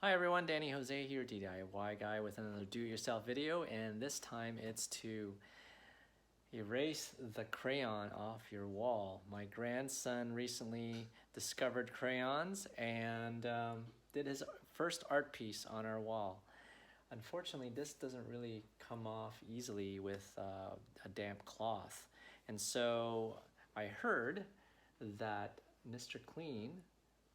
Hi everyone, Danny Jose here, DIY guy with another do-it-yourself video, and this time it's to erase the crayon off your wall. My grandson recently discovered crayons and did his first art piece on our wall. Unfortunately, this doesn't really come off easily with a damp cloth, and so I heard that Mr. Clean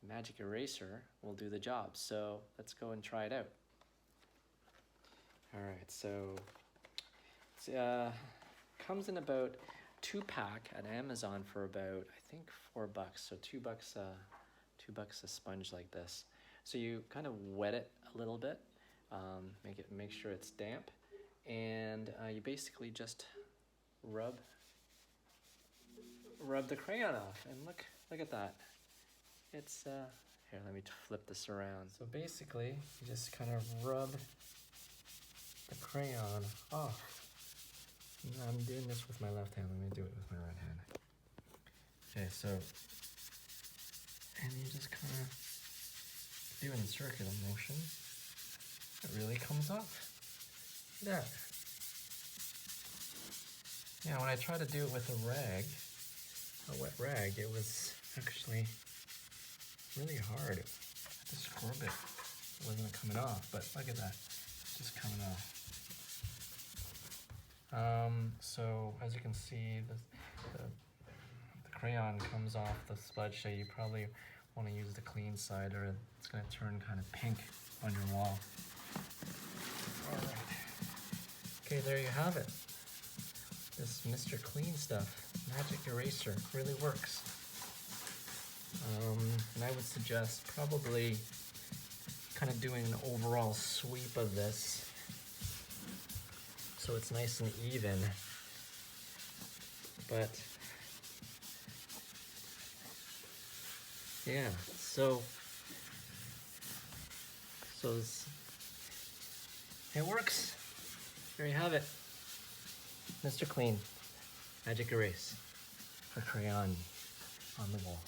Magic Eraser will do the job. So let's go and try it out. All right, so it comes in about 2-pack at Amazon for about, I think, $4. So $2, $2 a sponge like this. So you kind of wet it a little bit, make sure it's damp, and you basically just rub the crayon off, and look at that. It's here, let me flip this around. So basically, you just kind of rub the crayon off. I'm doing this with my left hand. Let me do it with my right hand. Okay, so, and you just kind of do it in circular motion. It really comes off. Look at that. Yeah, when I tried to do it with a rag, a wet rag, it was actually really hard. I had to scrub it. It wasn't coming off, but look at that. It's just coming off. So as you can see, the crayon comes off the smudge, so you probably want to use the clean side or it's going to turn kind of pink on your wall. Alright. Okay, there you have it. This Mr. Clean stuff, Magic Eraser, really works. And I would suggest probably kind of doing an overall sweep of this so it's nice and even. But yeah, so it works. There you have it. Mr. Clean Magic Erase, a crayon on the wall.